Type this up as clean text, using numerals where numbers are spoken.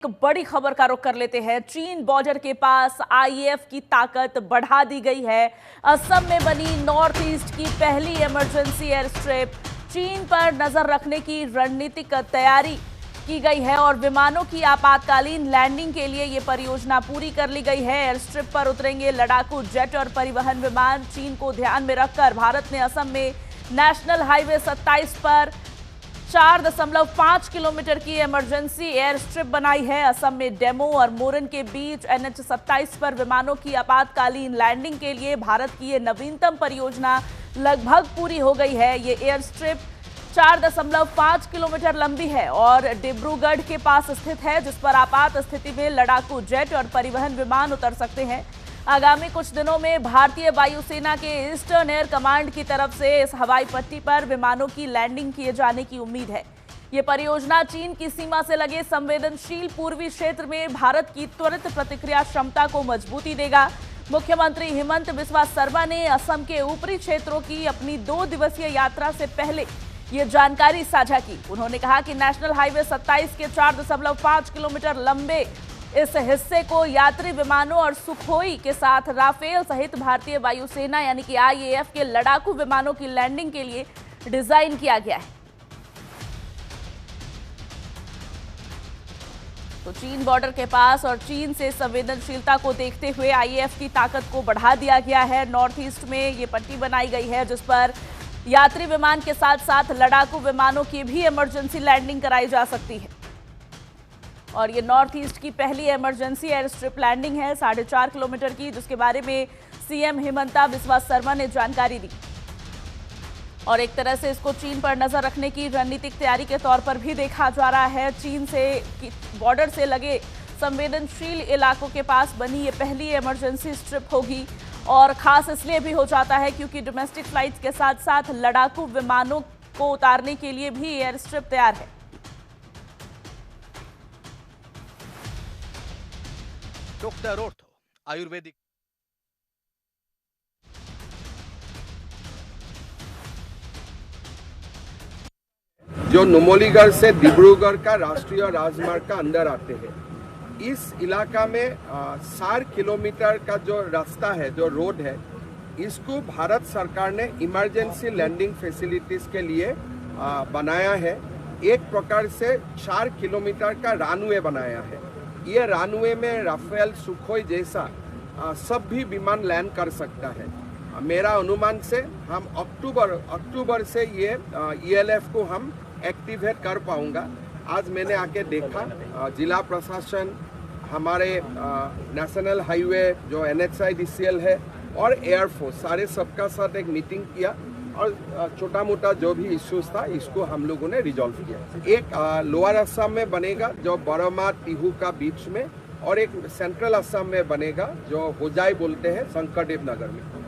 एक बड़ी खबर का रुख कर लेते हैं। चीन बॉर्डर के पास आईएएफ की ताकत बढ़ा दी गई है। असम में बनी नॉर्थ ईस्ट की पहली इमरजेंसी एयर स्ट्रिप। चीन पर नजर रखने की रणनीतिक तैयारी की गई है और विमानों की आपातकालीन लैंडिंग के लिए ये परियोजना पूरी कर ली गई है। एयर स्ट्रिप पर उतरेंगे लड़ाकू जेट और परिवहन विमान। चीन को ध्यान में रखकर भारत ने असम में नेशनल हाईवे 27 पर 4.5 किलोमीटर की इमरजेंसी एयर स्ट्रिप बनाई है। असम में डेमो और मोरन के बीच NH 27 पर विमानों की आपातकालीन लैंडिंग के लिए भारत की ये नवीनतम परियोजना लगभग पूरी हो गई है। ये एयर स्ट्रिप 4.5 किलोमीटर लंबी है और डिब्रूगढ़ के पास स्थित है, जिस पर आपात स्थिति में लड़ाकू जेट और परिवहन विमान उतर सकते हैं। आगामी कुछ दिनों में भारतीय वायुसेना के ईस्टर्न एयर कमांड की तरफ से इस हवाई पट्टी पर विमानों की लैंडिंग किए जाने की उम्मीद है। ये परियोजना चीन की सीमा से लगे संवेदनशील पूर्वी क्षेत्र में भारत की त्वरित प्रतिक्रिया क्षमता को मजबूती देगा। मुख्यमंत्री हिमंत बिस्वा शर्मा ने असम के ऊपरी क्षेत्रों की अपनी 2 दिवसीय यात्रा से पहले ये जानकारी साझा की। उन्होंने कहा कि नेशनल हाईवे 27 के 4.5 किलोमीटर लंबे इस हिस्से को यात्री विमानों और सुखोई के साथ राफेल सहित भारतीय वायुसेना यानी कि आईएएफ के लड़ाकू विमानों की लैंडिंग के लिए डिजाइन किया गया है। तो चीन बॉर्डर के पास और चीन से संवेदनशीलता को देखते हुए आईएएफ की ताकत को बढ़ा दिया गया है। नॉर्थ ईस्ट में ये पट्टी बनाई गई है, जिस पर यात्री विमान के साथ साथ लड़ाकू विमानों की भी इमरजेंसी लैंडिंग कराई जा सकती है। और ये नॉर्थ ईस्ट की पहली इमरजेंसी एयर स्ट्रिप लैंडिंग है 4.5 किलोमीटर की, जिसके बारे में सीएम हिमंता बिस्वा शर्मा ने जानकारी दी। और एक तरह से इसको चीन पर नजर रखने की रणनीतिक तैयारी के तौर पर भी देखा जा रहा है। चीन से बॉर्डर से लगे संवेदनशील इलाकों के पास बनी ये पहली इमरजेंसी स्ट्रिप होगी और खास इसलिए भी हो जाता है क्योंकि डोमेस्टिक फ्लाइट्स के साथ साथ लड़ाकू विमानों को उतारने के लिए भी एयर स्ट्रिप तैयार है। डॉक्टर ऑर्थो आयुर्वेदिक जो नुमलीगढ़ से डिब्रूगढ़ का राष्ट्रीय राजमार्ग का अंदर आते हैं। इस इलाका में 4 किलोमीटर का जो रास्ता है, जो रोड है, इसको भारत सरकार ने इमरजेंसी लैंडिंग फैसिलिटीज के लिए बनाया है। एक प्रकार से 4 किलोमीटर का रनवे बनाया है। ये रनवे में राफेल सुखोई जैसा सब भी विमान लैंड कर सकता है। मेरा अनुमान से हम अक्टूबर से ये ELF को हम एक्टिवेट कर पाऊंगा। आज मैंने आके देखा, जिला प्रशासन, हमारे नेशनल हाईवे जो NHIDCL है और एयरफोर्स, सारे सबका साथ एक मीटिंग किया और छोटा मोटा जो भी इश्यूज था इसको हम लोगों ने रिजॉल्व किया। एक लोअर असम में बनेगा जो बरमा टिहू का बीच में, और एक सेंट्रल असम में बनेगा जो होजाई बोलते हैं शंकरदेव नगर में।